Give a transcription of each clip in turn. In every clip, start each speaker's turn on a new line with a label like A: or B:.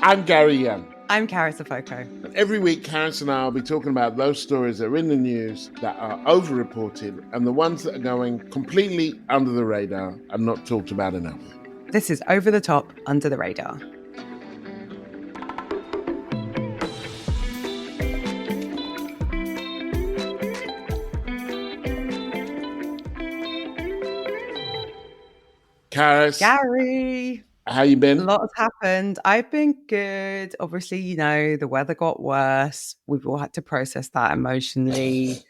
A: I'm Gary Young.
B: I'm Carys.
A: Every week, Carys and I will be talking about those stories that are in the news that are overreported and the ones that are going completely under the radar and not talked about enough.
B: This is Over the Top, Under the Radar.
A: Carys.
B: Gary.
A: How you been?
B: A lot has happened. I've been good. Obviously, you know, the weather got worse. We've all had to process that emotionally.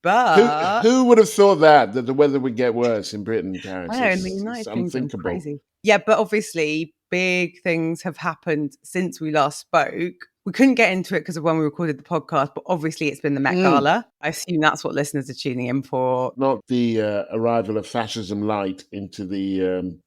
B: But
A: who would have thought that the weather would get worse in Britain, Carys?
B: I know, in the United Kingdom,
A: unthinkable.
B: crazy. Yeah, but obviously big things have happened since we last spoke. We couldn't get into it because of when we recorded the podcast, but obviously it's been the Met Gala. I assume that's what listeners are tuning in for.
A: Not the arrival of fascism light into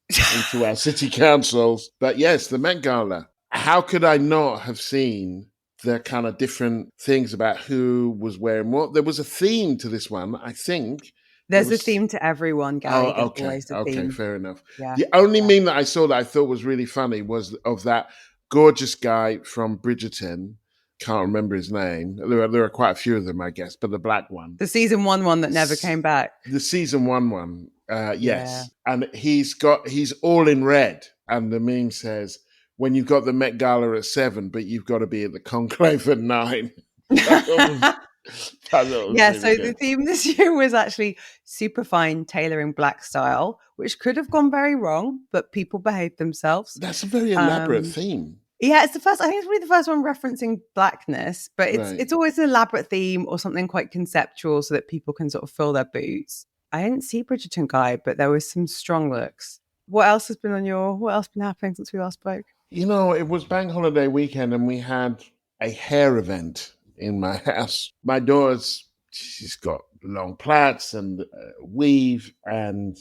A: our city councils, but yes, the Met Gala. How could I not have seen the kind of different things about who was wearing what? There was a theme to this one, I think.
B: There's a theme to everyone, Gary.
A: Oh, okay,
B: theme.
A: Fair enough.
B: Yeah.
A: The only meme that I saw that I thought was really funny was of that gorgeous guy from Bridgerton. Can't remember his name. There are quite a few of them, I guess, but the black one.
B: The season one that never came back.
A: The season one, yes. Yeah. And he's all in red. And the meme says, when you've got the Met Gala at 7, but you've got to be at the conclave at 9.
B: Yeah, so the theme this year was actually super fine tailoring black style, which could have gone very wrong, but people behaved themselves.
A: That's a very elaborate theme.
B: Yeah, I think it's really the first one referencing blackness, but it's always an elaborate theme or something quite conceptual so that people can sort of fill their boots. I didn't see Bridgerton guy, but there was some strong looks. What else has been happening since we last spoke?
A: You know, it was bank holiday weekend and we had a hair event in my house. My daughter's, she's got long plaits and weave, and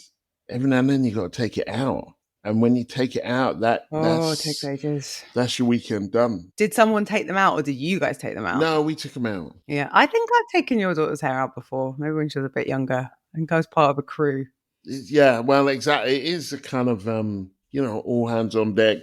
A: every now and then you got to take it out. And when you take it out,
B: it takes ages.
A: That's your weekend done.
B: Did someone take them out or did you guys take them out?
A: No, we took them out.
B: Yeah, I think I've taken your daughter's hair out before, maybe when she was a bit younger. I think I was part of a crew.
A: Yeah, well, exactly. It is a kind of, all hands on deck.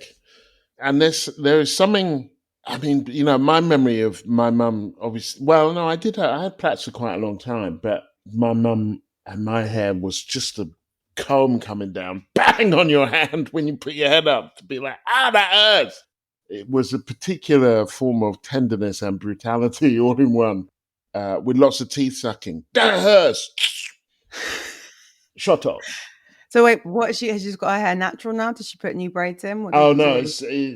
A: And there is something, I mean, you know, my memory of my mum, obviously, well, no, I had plaits for quite a long time, but my mum and my hair was just a comb coming down, bang on your hand when you put your head up to be like, that hurts. It was a particular form of tenderness and brutality all in one, with lots of teeth sucking. That hurts. Shut up.
B: So wait, has she just got her hair natural now? Does she put new braids in?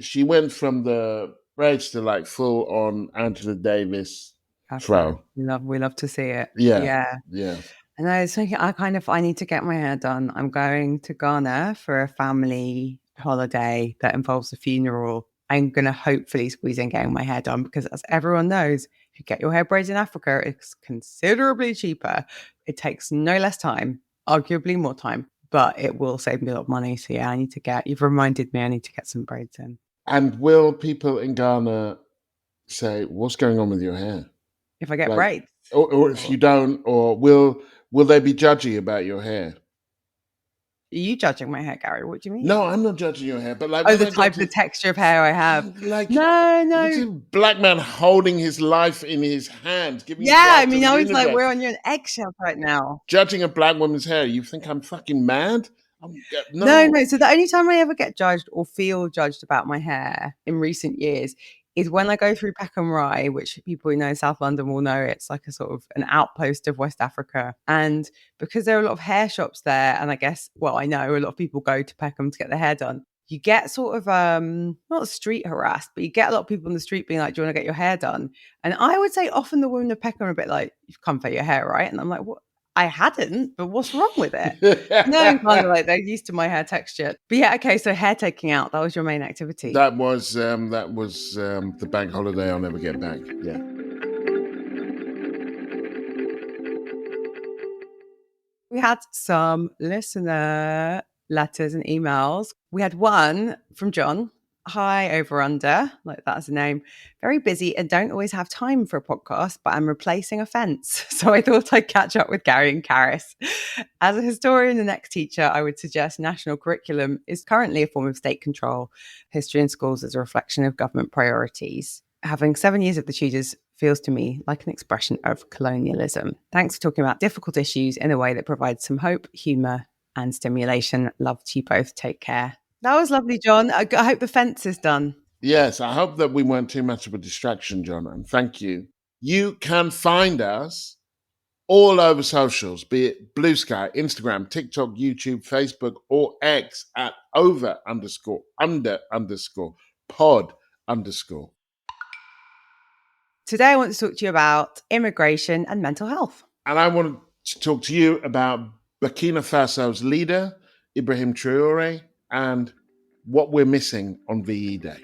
A: She went from the braids to like full on Angela Davis fro.
B: We love to see it.
A: Yeah.
B: And I was thinking, I need to get my hair done. I'm going to Ghana for a family holiday that involves a funeral. I'm going to hopefully squeeze in getting my hair done because, as everyone knows, if you get your hair braided in Africa, it's considerably cheaper. It takes no less time, arguably more time, but it will save me a lot of money. So yeah, you've reminded me I need to get some braids in.
A: And will people in Ghana say, what's going on with your hair?
B: If I get braids?
A: Or if you don't, or will they be judgy about your hair?
B: Are you judging my hair, Gary? What do you mean?
A: No, I'm not judging your hair, but like
B: the texture of hair I have.
A: Like
B: no,
A: black man holding his life in his hand.
B: I was like, we're on your eggshells right now.
A: Judging a black woman's hair, you think I'm fucking mad?
B: No. So the only time I ever get judged or feel judged about my hair in recent years is when I go through Peckham Rye, which people who know South London will know it's like a sort of an outpost of West Africa. And because there are a lot of hair shops there, and I know a lot of people go to Peckham to get their hair done, you get sort of, not street harassed, but you get a lot of people on the street being like, do you want to get your hair done? And I would say often the women of Peckham are a bit like, you've come for your hair, right? And I'm like, what? I hadn't, but what's wrong with it? No, kind of like they're used to my hair texture. But yeah, okay, so hair taking out, that was your main activity.
A: That was the bank holiday I'll never get back. Yeah.
B: We had some listener letters and emails. We had one from John. Hi, Over Under, like that's a name. Very busy and don't always have time for a podcast, but I'm replacing a fence. So I thought I'd catch up with Gary and Carys. As a historian and ex-teacher, I would suggest national curriculum is currently a form of state control. History in schools is a reflection of government priorities. Having 7 years of the Tudors feels to me like an expression of colonialism. Thanks for talking about difficult issues in a way that provides some hope, humour and stimulation. Love to you both. Take care. That was lovely, John. I hope the fence is done.
A: Yes, I hope that we weren't too much of a distraction, John, and thank you. You can find us all over socials, be it Blue Sky, Instagram, TikTok, YouTube, Facebook, or X at over_under_pod_.
B: Today, I want to talk to you about immigration and mental health.
A: And I want to talk to you about Burkina Faso's leader, Ibrahim Traoré, and what we're missing on VE Day.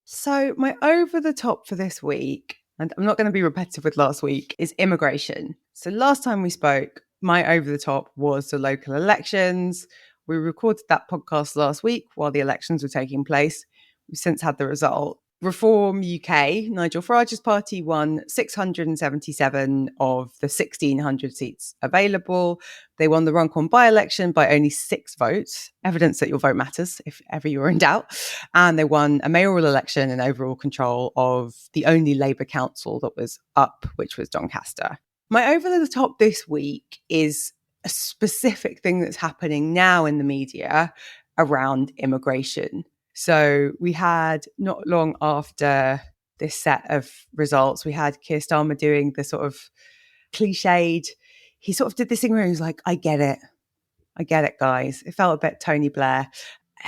B: So my over the top for this week, and I'm not going to be repetitive with last week, is immigration. So last time we spoke, my over the top was the local elections. We recorded that podcast last week while the elections were taking place. We've since had the result. Reform UK, Nigel Farage's party won 677 of the 1,600 seats available. They won the Runcorn by-election by only 6 votes, evidence that your vote matters if ever you're in doubt. And they won a mayoral election and overall control of the only Labour council that was up, which was Doncaster. My over the top this week is a specific thing that's happening now in the media around immigration. So we had, not long after this set of results, we had Keir Starmer doing the sort of cliched, he sort of did this thing where he was like, I get it, guys. It felt a bit Tony Blair.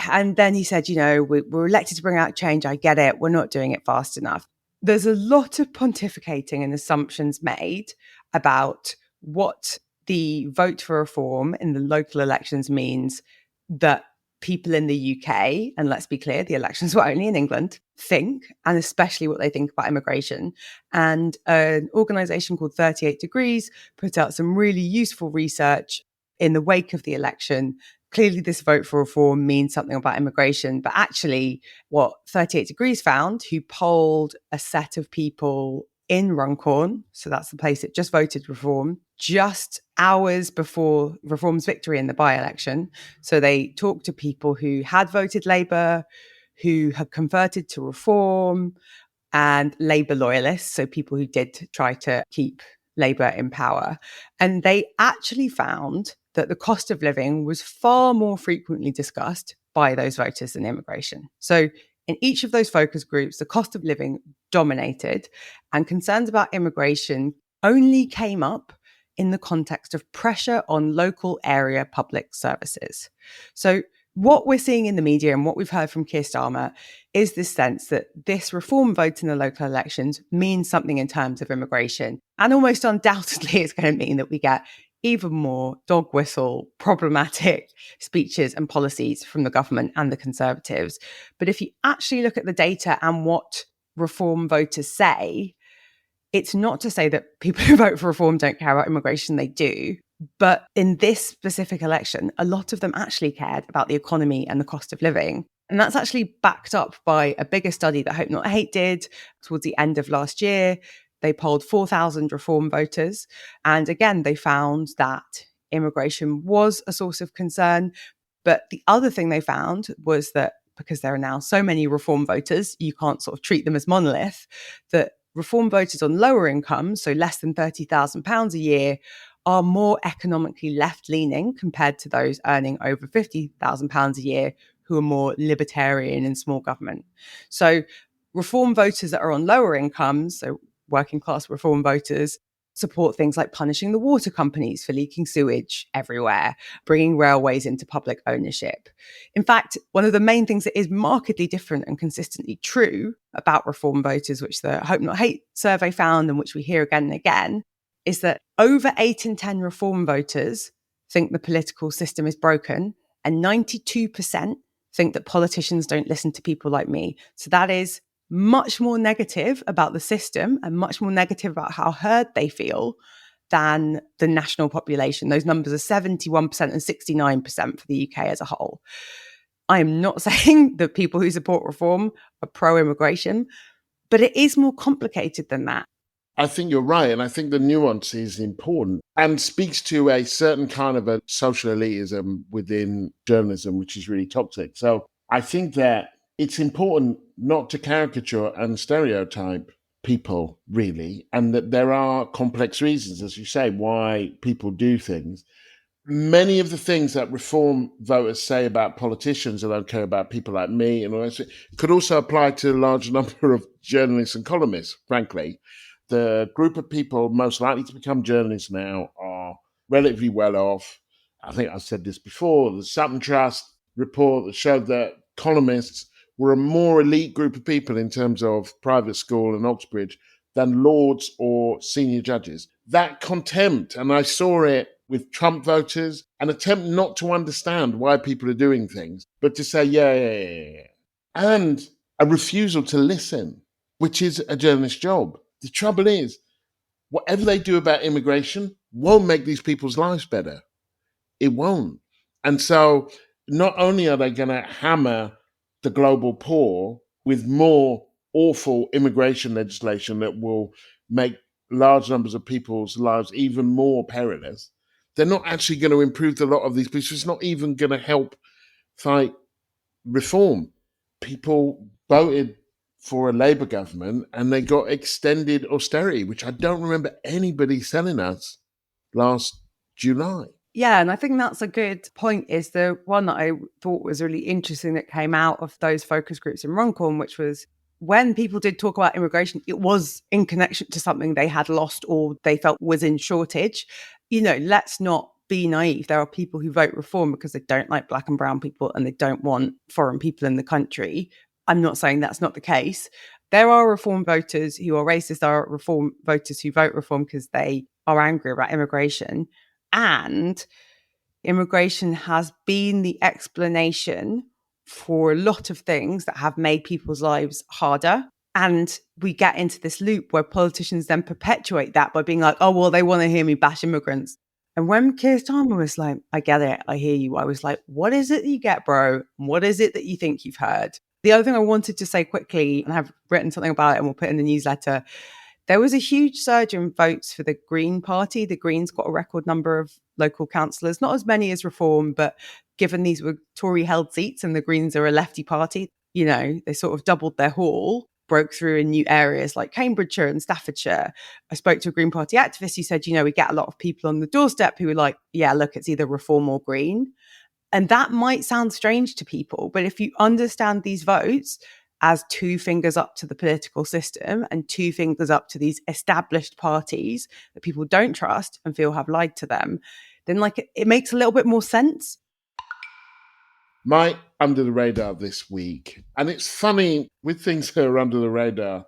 B: And then he said, we're elected to bring out change. I get it. We're not doing it fast enough. There's a lot of pontificating and assumptions made about what the vote for reform in the local elections means that people in the UK, and let's be clear, the elections were only in England, think, and especially what they think about immigration. And an organisation called 38 Degrees put out some really useful research in the wake of the election. Clearly, this vote for reform means something about immigration, but actually what 38 Degrees found, who polled a set of people in Runcorn, so that's the place that just voted reform, just hours before reform's victory in the by-election. So they talked to people who had voted Labour, who had converted to reform, and Labour loyalists, so people who did try to keep Labour in power. And they actually found that the cost of living was far more frequently discussed by those voters than immigration. So in each of those focus groups, the cost of living dominated, and concerns about immigration only came up in the context of pressure on local area public services. So what we're seeing in the media and what we've heard from Keir Starmer is this sense that this reform vote in the local elections means something in terms of immigration. And almost undoubtedly, it's going to mean that we get even more dog whistle, problematic speeches and policies from the government and the Conservatives. But if you actually look at the data and what reform voters say, it's not to say that people who vote for reform don't care about immigration, they do. But in this specific election, a lot of them actually cared about the economy and the cost of living. And that's actually backed up by a bigger study that Hope Not Hate did towards the end of last year. They polled 4,000 reform voters. And again, they found that immigration was a source of concern. But the other thing they found was that because there are now so many reform voters, you can't sort of treat them as monolith, that reform voters on lower incomes, so less than £30,000 a year, are more economically left-leaning compared to those earning over £50,000 a year who are more libertarian and small government. So reform voters that are on lower incomes, so working class reform voters, support things like punishing the water companies for leaking sewage everywhere, bringing railways into public ownership. In fact, one of the main things that is markedly different and consistently true about reform voters, which the Hope Not Hate survey found and which we hear again and again, is that over 8 in 10 reform voters think the political system is broken, and 92% think that politicians don't listen to people like me. So that is much more negative about the system and much more negative about how heard they feel than the national population. Those numbers are 71% and 69% for the UK as a whole. I am not saying that people who support reform are pro-immigration, but it is more complicated than that.
A: I think you're right. And I think the nuance is important and speaks to a certain kind of a social elitism within journalism, which is really toxic. So I think that it's important not to caricature and stereotype people, really, and that there are complex reasons, as you say, why people do things. Many of the things that reform voters say about politicians, and don't care about people like me and all that, could also apply to a large number of journalists and columnists, frankly. The group of people most likely to become journalists now are relatively well off. I think I've said this before. The Sutton Trust report that showed that columnists were a more elite group of people in terms of private school and Oxbridge than lords or senior judges. That contempt, and I saw it with Trump voters, an attempt not to understand why people are doing things, but to say, yeah. And a refusal to listen, which is a journalist's job. The trouble is, whatever they do about immigration won't make these people's lives better. It won't. And so not only are they going to hammer the global poor with more awful immigration legislation that will make large numbers of people's lives even more perilous, they're not actually going to improve the lot of these people. It's not even going to help fight reform. People voted for a Labour government and they got extended austerity, which I don't remember anybody telling us last July.
B: Yeah, and I think that's a good point, is the one that I thought was really interesting that came out of those focus groups in Runcorn, which was when people did talk about immigration, it was in connection to something they had lost or they felt was in shortage. Let's not be naive. There are people who vote reform because they don't like black and brown people and they don't want foreign people in the country. I'm not saying that's not the case. There are reform voters who are racist. There are reform voters who vote reform because they are angry about immigration. And immigration has been the explanation for a lot of things that have made people's lives harder. And we get into this loop where politicians then perpetuate that by being like, oh, well, they want to hear me bash immigrants. And when Keir Starmer was like, I get it, I hear you, I was like, what is it that you get, bro? What is it that you think you've heard? The other thing I wanted to say quickly, and I've written something about it and we'll put in the newsletter, there was a huge surge in votes for the Green Party. The Greens got a record number of local councillors, not as many as Reform, but given these were Tory-held seats and the Greens are a lefty party, they sort of doubled their haul, broke through in new areas like Cambridgeshire and Staffordshire. I spoke to a Green Party activist who said, we get a lot of people on the doorstep who were like, yeah, look, it's either Reform or Green. And that might sound strange to people, but if you understand these votes as two fingers up to the political system and two fingers up to these established parties that people don't trust and feel have lied to them, then it makes a little bit more sense.
A: My under the radar this week, and it's funny with things that are under the radar,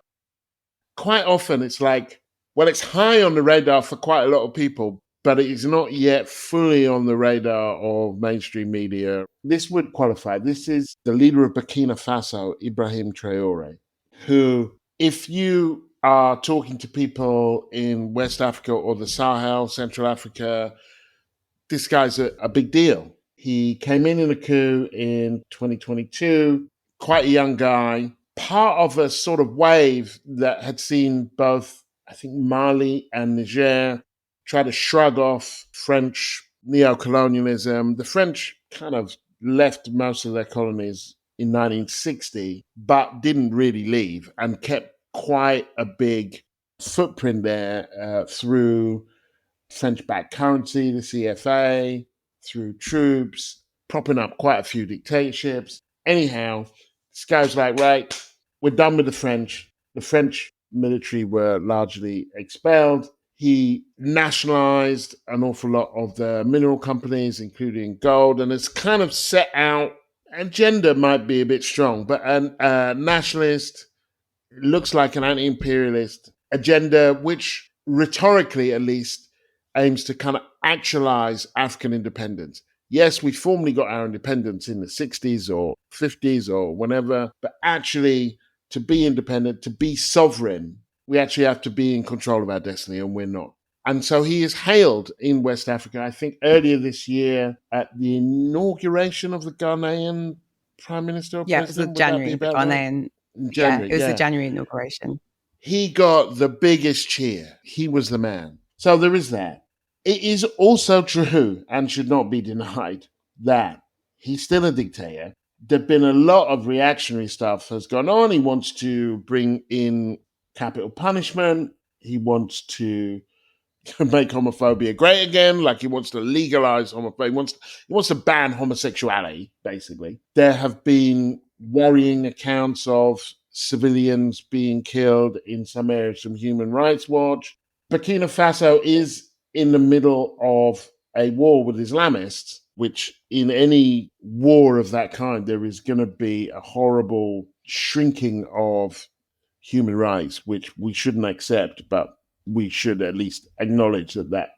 A: quite often it's like, well, it's high on the radar for quite a lot of people, but it is not yet fully on the radar of mainstream media. This would qualify. This is the leader of Burkina Faso, Ibrahim Traoré, who, if you are talking to people in West Africa or the Sahel, Central Africa, this guy's a big deal. He came in a coup in 2022, quite a young guy, part of a sort of wave that had seen both, I think, Mali and Niger try to shrug off French neocolonialism. The French kind of left most of their colonies in 1960, but didn't really leave and kept quite a big footprint there through French-backed currency, the CFA, through troops, propping up quite a few dictatorships. Anyhow, this guy's like, right, we're done with the French. The French military were largely expelled. He nationalized an awful lot of the mineral companies, including gold, and it's kind of set out, and gender might be a bit strong, but a nationalist, looks like an anti-imperialist agenda, which rhetorically at least aims to kind of actualize African independence. Yes, we formally got our independence in the 60s or 50s or whenever, but actually to be independent, to be sovereign, we actually have to be in control of our destiny, and we're not. And so he is hailed in West Africa, I think earlier this year at the inauguration of the Ghanaian Prime Minister or
B: Yeah, it was the
A: President. Would that be
B: January, the
A: about right?
B: Ghanaian.
A: In
B: Yeah,
A: January,
B: it was the
A: yeah.
B: January inauguration.
A: He got the biggest cheer. He was the man. So there is that. It is also true and should not be denied that he's still a dictator. There's been a lot of reactionary stuff has gone on. He wants to bring in capital punishment. He wants to make homophobia great again. Like he wants to legalize homophobia. He wants to ban homosexuality, basically. There have been worrying accounts of civilians being killed in some areas from Human Rights Watch. Burkina Faso is in the middle of a war with Islamists, which in any war of that kind, there is going to be a horrible shrinking of human rights, which we shouldn't accept, but we should at least acknowledge that that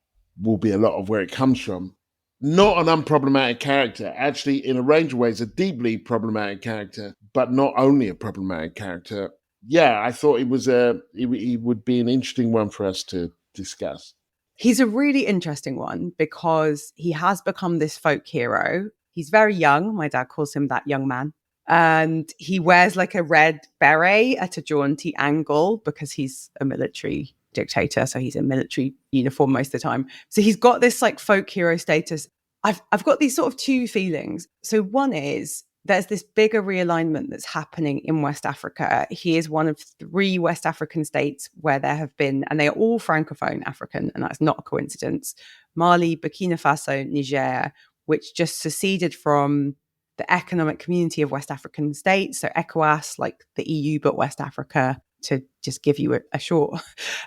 A: will be a lot of where it comes from. Not an unproblematic character, actually, in a range of ways, a deeply problematic character, but not only a problematic character. Yeah, I thought it would be an interesting one for us to discuss.
B: He's a really interesting one because he has become this folk hero. He's very young. My dad calls him that young man. And he wears like a red beret at a jaunty angle because he's a military dictator. So he's in military uniform most of the time. So he's got this like folk hero status. I've got these sort of two feelings. So one is there's this bigger realignment that's happening in West Africa. He is one of 3 West African states where there have been, and they are all Francophone African, and that's not a coincidence, Mali, Burkina Faso, Niger, which just seceded from the Economic Community of West African States, so ECOWAS, like the EU, but West Africa, to just give you a short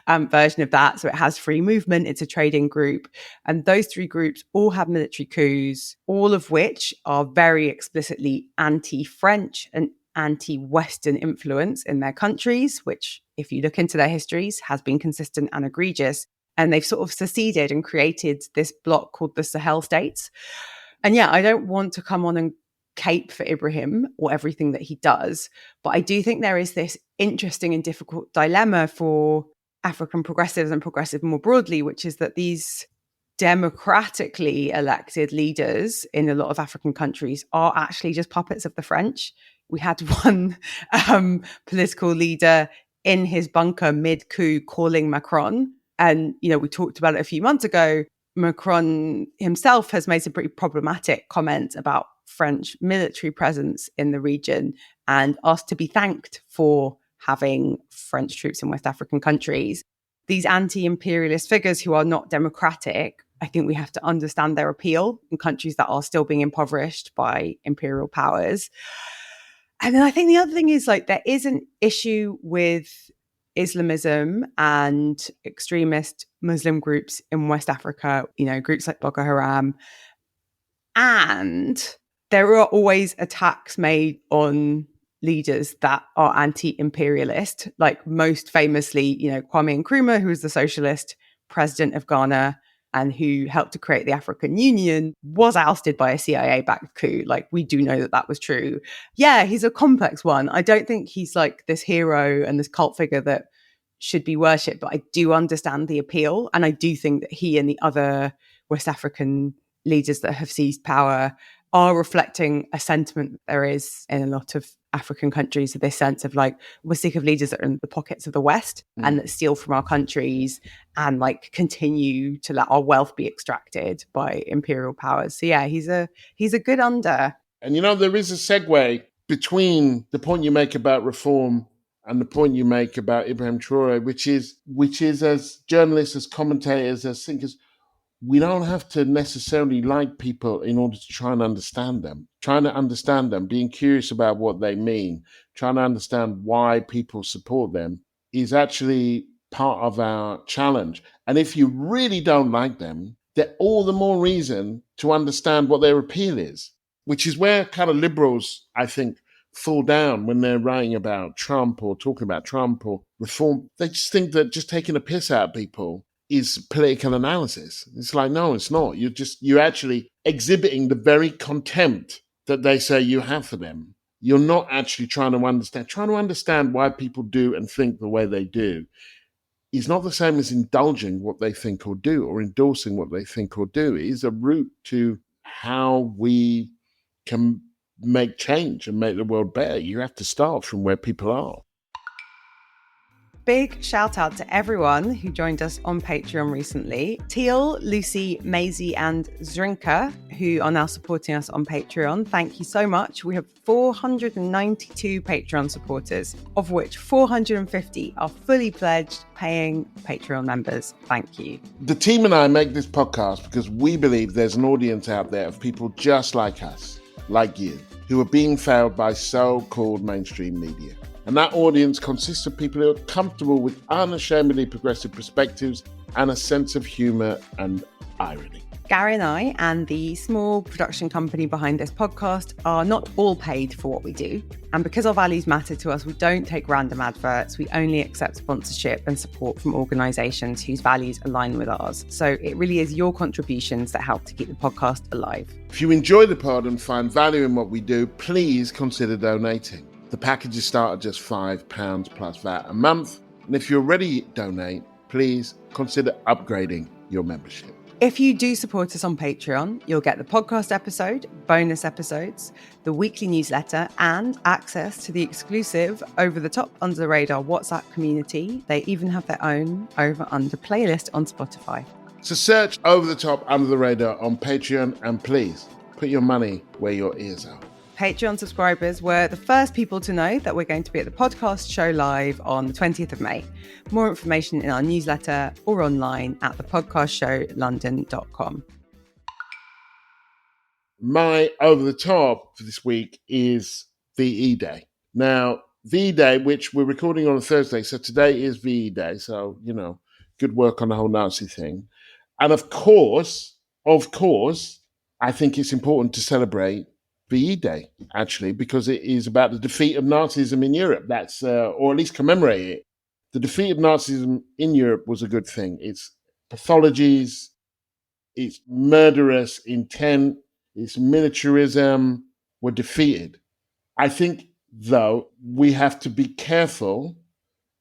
B: version of that. So it has free movement, it's a trading group. And those 3 groups all have military coups, all of which are very explicitly anti-French and anti-Western influence in their countries, which, if you look into their histories, has been consistent and egregious. And they've sort of seceded and created this bloc called the Sahel states. And yeah, I don't want to come on and cape for Ibrahim or everything that he does, but I do think there is this interesting and difficult dilemma for African progressives and progressive more broadly, which is that these democratically elected leaders in a lot of African countries are actually just puppets of the French. We had one political leader in his bunker mid-coup calling Macron. And, you know, we talked about it a few months ago. Macron himself has made some pretty problematic comments about French military presence in the region and asked to be thanked for having French troops in West African countries. These anti-imperialist figures who are not democratic, I think we have to understand their appeal in countries that are still being impoverished by imperial powers. And then I think the other thing is, like, there is an issue with Islamism and extremist Muslim groups in West Africa, you know, groups like Boko Haram. And there are always attacks made on leaders that are anti-imperialist, like most famously, you know, Kwame Nkrumah, who was the socialist president of Ghana and who helped to create the African Union, was ousted by a CIA-backed coup. Like, we do know that that was true. Yeah, he's a complex one. I don't think he's like this hero and this cult figure that should be worshipped, but I do understand the appeal. And I do think that he and the other West African leaders that have seized power are reflecting a sentiment that there is in a lot of African countries, of this sense of like, we're sick of leaders that are in the pockets of the West and that steal from our countries and like continue to let our wealth be extracted by imperial powers. So yeah, he's a good under.
A: And you know, there is a segue between the point you make about reform and the point you make about Ibrahim Traoré, which is as journalists, as commentators, as thinkers, we don't have to necessarily like people in order to try and understand them. Trying to understand them, being curious about what they mean, trying to understand why people support them is actually part of our challenge. And if you really don't like them, they're all the more reason to understand what their appeal is, which is where kind of liberals, I think, fall down when they're writing about Trump or talking about Trump or reform. They just think that just taking a piss out of people is political analysis. It's like, no, it's not. You're actually exhibiting the very contempt that they say you have for them. You're not actually trying to understand why people do and think the way they do. is not the same as indulging what they think or do or endorsing what they think or do. It is a route to how we can make change and make the world better. You have to start from where people are.
B: Big shout out to everyone who joined us on Patreon recently. Teal, Lucy, Maisie and Zrinka, who are now supporting us on Patreon. Thank you so much. We have 492 Patreon supporters, of which 450 are fully pledged paying Patreon members. Thank you.
A: The team and I make this podcast because we believe there's an audience out there of people just like us, like you, who are being failed by so-called mainstream media. And that audience consists of people who are comfortable with unashamedly progressive perspectives and a sense of humour and irony.
B: Gary and I and the small production company behind this podcast are not all paid for what we do. And because our values matter to us, we don't take random adverts. We only accept sponsorship and support from organisations whose values align with ours. So it really is your contributions that help to keep the podcast alive.
A: If you enjoy the pod and find value in what we do, please consider donating. The packages start at just £5 plus VAT a month. And if you already donate, please consider upgrading your membership.
B: If you do support us on Patreon, you'll get the podcast episode, bonus episodes, the weekly newsletter, and access to the exclusive over-the-top, under-the-radar WhatsApp community. They even have their own over-under playlist on Spotify.
A: So search Over the Top, Under the Radar on Patreon, and please put your money where your ears are.
B: Patreon subscribers were the first people to know that we're going to be at the podcast show live on the 20th of May. More information in our newsletter or online at thepodcastshowlondon.com.
A: My over the top for this week is VE Day. Now, VE Day, which we're recording on a Thursday, so today is VE Day, so, good work on the whole Nazi thing. And of course, I think it's important to celebrate VE Day, actually, because it is about the defeat of Nazism in Europe. That's, or at least commemorate it. The defeat of Nazism in Europe was a good thing. Its pathologies, its murderous intent, its militarism were defeated. I think, though, we have to be careful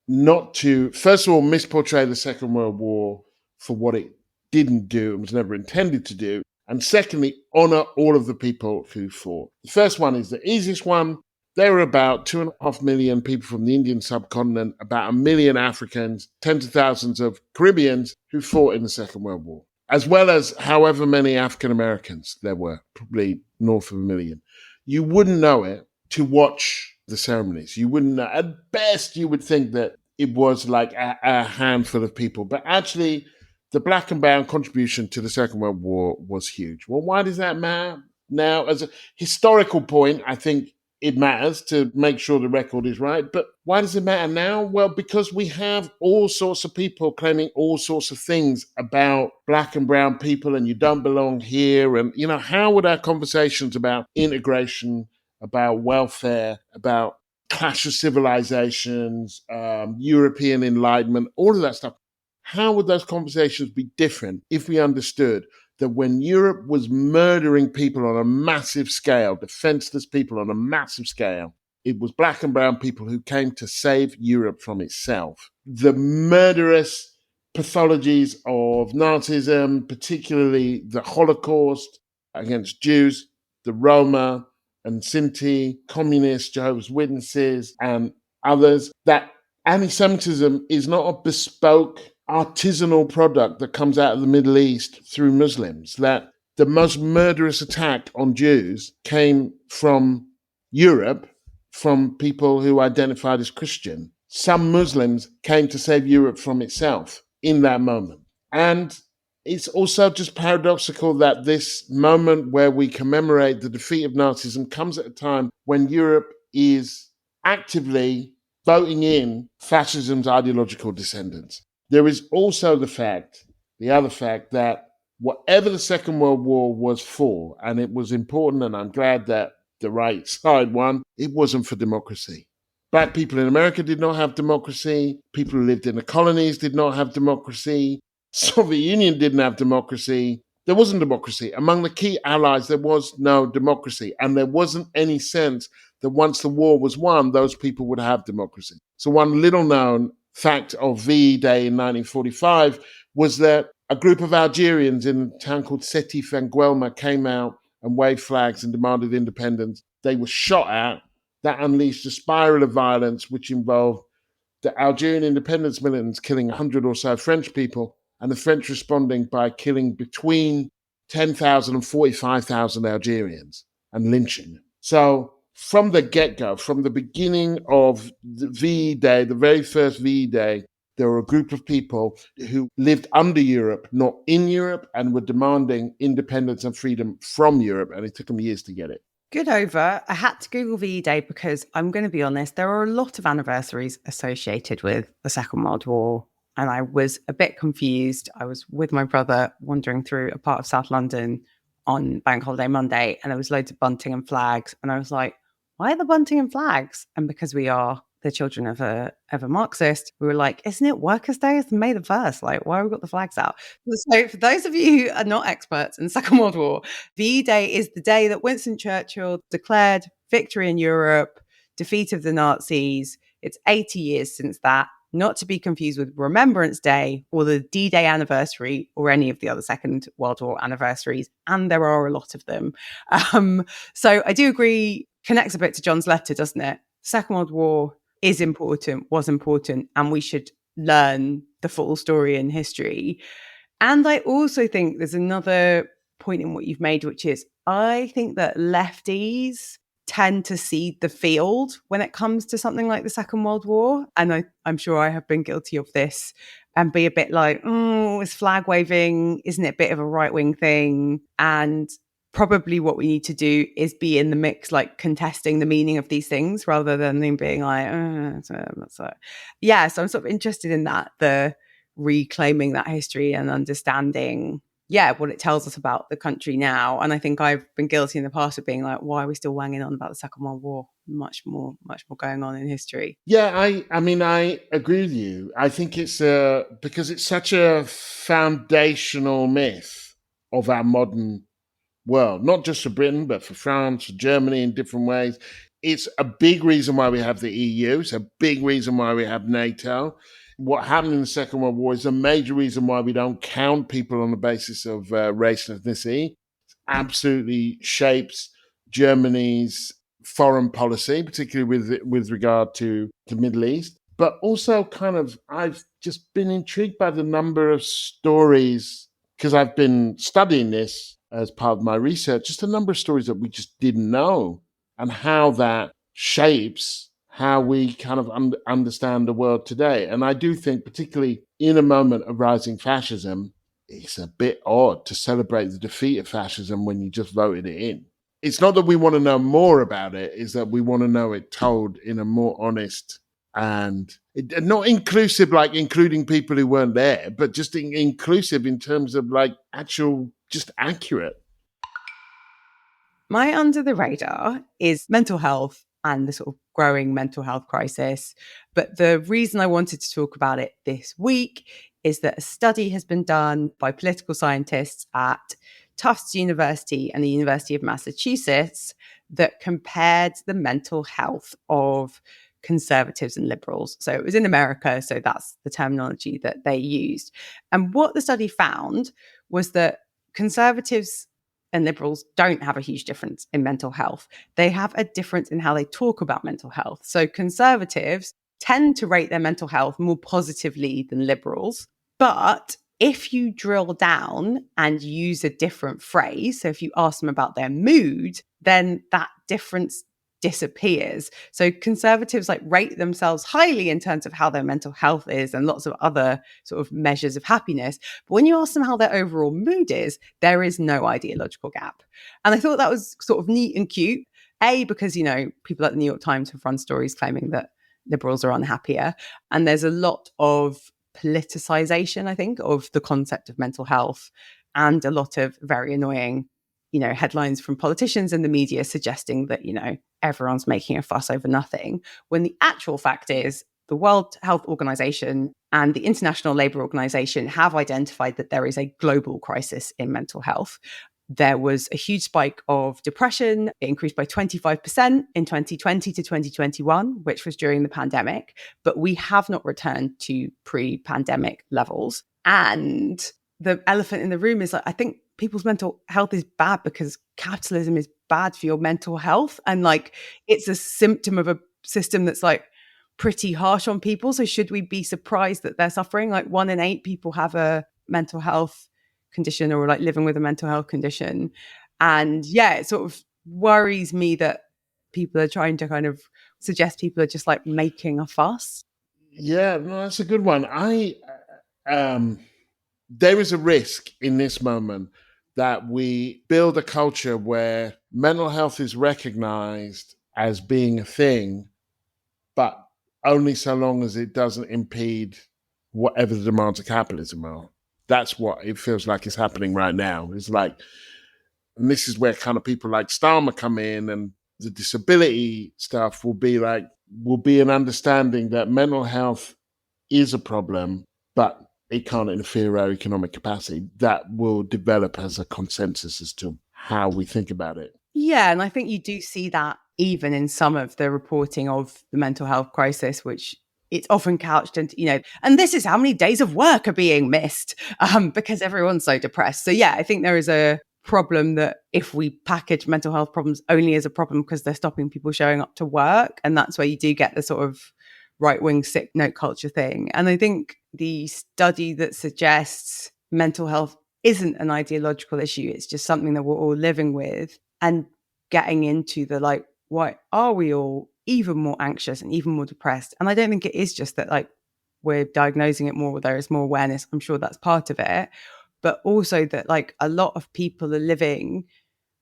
A: not to, first of all, misportray the Second World War for what it didn't do and was never intended to do. And secondly, honour all of the people who fought. The first one is the easiest one. There were about 2.5 million people from the Indian subcontinent, about 1 million Africans, tens of thousands of Caribbeans who fought in the Second World War, as well as however many African Americans there were, probably north of 1 million. You wouldn't know it to watch the ceremonies. You wouldn't know. At best, you would think that it was like a handful of people. But actually, the black and brown contribution to the Second World War was huge. Well, why does that matter? Now, as a historical point, I think it matters to make sure the record is right. But why does it matter now? Well, because we have all sorts of people claiming all sorts of things about black and brown people, and you don't belong here. And, how would our conversations about integration, about welfare, about clash of civilizations, European enlightenment, all of that stuff, how would those conversations be different if we understood that when Europe was murdering people on a massive scale, defenseless people on a massive scale, it was black and brown people who came to save Europe from itself? The murderous pathologies of Nazism, particularly the Holocaust against Jews, the Roma and Sinti, communists, Jehovah's Witnesses, and others, that anti-Semitism is not a bespoke artisanal product that comes out of the Middle East through Muslims, that the most murderous attack on Jews came from Europe, from people who identified as Christian. Some Muslims came to save Europe from itself in that moment. And it's also just paradoxical that this moment where we commemorate the defeat of Nazism comes at a time when Europe is actively voting in fascism's ideological descendants. There is also the other fact that whatever the Second World War was for, and it was important, and I'm glad that the right side won, it wasn't for democracy. Black people in America did not have democracy. People who lived in the colonies did not have democracy. Soviet Union didn't have democracy. There wasn't democracy. Among the key allies, there was no democracy. And there wasn't any sense that once the war was won, those people would have democracy. So one little known fact of VE Day in 1945 was that a group of Algerians in a town called Sétif and Guelma came out and waved flags and demanded independence. They were shot at. That unleashed a spiral of violence, which involved the Algerian independence militants killing 100 or so French people, and the French responding by killing between 10,000 and 45,000 Algerians and lynching them. So from the get-go, from the beginning of the VE Day, the very first VE Day, there were a group of people who lived under Europe, not in Europe, and were demanding independence and freedom from Europe, and it took them years to get it.
B: Good over. I had to Google VE Day because I'm going to be honest, there are a lot of anniversaries associated with the Second World War. And I was a bit confused. I was with my brother wandering through a part of South London on Bank Holiday Monday, and there was loads of bunting and flags. And I was like, why are the bunting and flags? And because we are the children of a Marxist, we were like, isn't it Workers' Day? It's May the 1st. Like, why have we got the flags out? So for those of you who are not experts in the Second World War, VE Day is the day that Winston Churchill declared victory in Europe, defeat of the Nazis. It's 80 years since that. Not to be confused with Remembrance Day or the D-Day anniversary or any of the other Second World War anniversaries. And there are a lot of them. So I do agree, connects a bit to John's letter, doesn't it? Second World War is important, was important, and we should learn the full story in history. And I also think there's another point in what you've made, which is I think that lefties tend to seed the field when it comes to something like the Second World War. And I'm sure I have been guilty of this and be a bit like, oh, it's flag waving. Isn't it a bit of a right-wing thing? And probably what we need to do is be in the mix, like contesting the meaning of these things rather than them being like, yeah. So I'm sort of interested in that, the reclaiming that history and understanding what it tells us about the country now. And I think I've been guilty in the past of being like, why are we still wanging on about the Second World War? Much more going on in history.
A: Yeah, I mean, I agree with you. I think it's because it's such a foundational myth of our modern world, not just for Britain, but for France, for Germany in different ways. It's a big reason why we have the EU. It's a big reason why we have NATO. What happened in the Second World War is a major reason why we don't count people on the basis of race and ethnicity. It absolutely shapes Germany's foreign policy, particularly with regard to the Middle East. But also I've just been intrigued by the number of stories, because I've been studying this as part of my research, just a number of stories that we just didn't know, and how that shapes how we kind of understand the world today. And I do think, particularly in a moment of rising fascism, it's a bit odd to celebrate the defeat of fascism when you just voted it in. It's not that we want to know more about it, it's that we want to know it told in a more honest and not inclusive, like including people who weren't there, but just inclusive in terms of like actual, just accurate.
B: My under the radar is mental health and the sort of growing mental health crisis. But the reason I wanted to talk about it this week is that a study has been done by political scientists at Tufts University and the University of Massachusetts that compared the mental health of conservatives and liberals. So it was in America, so that's the terminology that they used. And what the study found was that conservatives and liberals don't have a huge difference in mental health. They have a difference in how they talk about mental health. So conservatives tend to rate their mental health more positively than liberals. But if you drill down and use a different phrase, so if you ask them about their mood, then that difference disappears. So conservatives like rate themselves highly in terms of how their mental health is and lots of other sort of measures of happiness. But when you ask them how their overall mood is, there is no ideological gap. And I thought that was sort of neat and cute. Because, people at the New York Times have run stories claiming that liberals are unhappier. And there's a lot of politicization, I think, of the concept of mental health, and a lot of very annoying headlines from politicians and the media suggesting that, everyone's making a fuss over nothing, when the actual fact is the World Health Organization and the International Labour Organization have identified that there is a global crisis in mental health. there was a huge spike of depression. It increased by 25% in 2020 to 2021, which was during the pandemic. But we have not returned to pre-pandemic levels. And the elephant in the room is, like, I think people's mental health is bad because capitalism is bad for your mental health. And like, it's a symptom of a system that's like pretty harsh on people. So should we be surprised that they're suffering? Like 1 in 8 people have a mental health condition or like living with a mental health condition. And yeah, it sort of worries me that people are trying to kind of suggest people are just like making a fuss.
A: Yeah, no, that's a good one. There is a risk in this moment that we build a culture where mental health is recognized as being a thing, but only so long as it doesn't impede whatever the demands of capitalism are. That's what it feels like is happening right now. It's like, and this is where kind of people like Starmer come in, and the disability stuff will be an understanding that mental health is a problem, but it can't interfere with our economic capacity. That will develop as a consensus as to how we think about it.
B: Yeah, and I think you do see that even in some of the reporting of the mental health crisis, which it's often couched into, and this is how many days of work are being missed because everyone's so depressed. So yeah, I think there is a problem that if we package mental health problems only as a problem because they're stopping people showing up to work, and that's where you do get the sort of right-wing sick note culture thing. And I think the study that suggests mental health isn't an ideological issue, it's just something that we're all living with, and getting into the like, why are we all even more anxious and even more depressed? And I don't think it is just that like we're diagnosing it more, there is more awareness. I'm sure that's part of it, but also that like a lot of people are living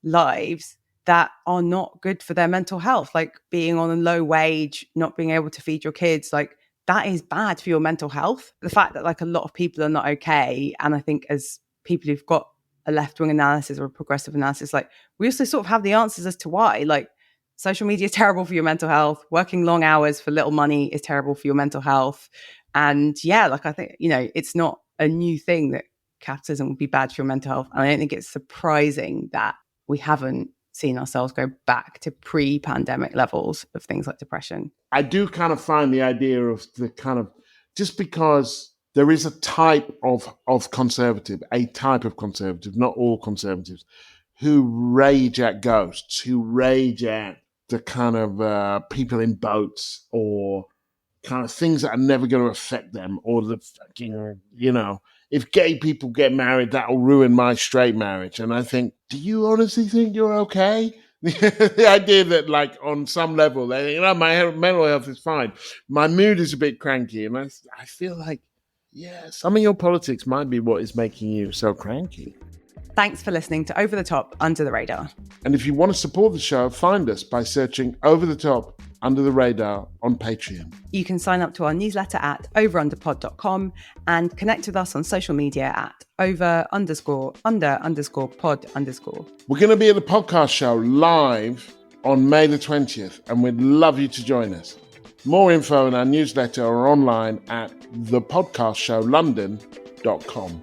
B: lives that are not good for their mental health, like being on a low wage, not being able to feed your kids, like that is bad for your mental health. The fact that like a lot of people are not okay, and I think as people who've got a left-wing analysis or a progressive analysis, like we also sort of have the answers as to why. Like social media is terrible for your mental health, working long hours for little money is terrible for your mental health. And yeah, like I think, it's not a new thing that capitalism would be bad for your mental health. And I don't think it's surprising that we haven't seen ourselves go back to pre-pandemic levels of things like depression.
A: I do kind of find the idea of the kind of, just because there is a type of conservative, not all conservatives, who rage at ghosts, who rage at the kind of people in boats, or kind of things that are never going to affect them, or the fucking, if gay people get married, that'll ruin my straight marriage. And I think, do you honestly think you're okay? The idea that, like, on some level, my mental health is fine. My mood is a bit cranky. And I feel like, yeah, some of your politics might be what is making you so cranky.
B: Thanks for listening to Over the Top, Under the Radar.
A: And if you want to support the show, find us by searching Over the Top, Under the Radar on Patreon.
B: You can sign up to our newsletter at overunderpod.com and connect with us on social media at over_under_pod_.
A: We're going to be at the podcast show live on May the 20th, and we'd love you to join us. More info in our newsletter or online at thepodcastshowlondon.com.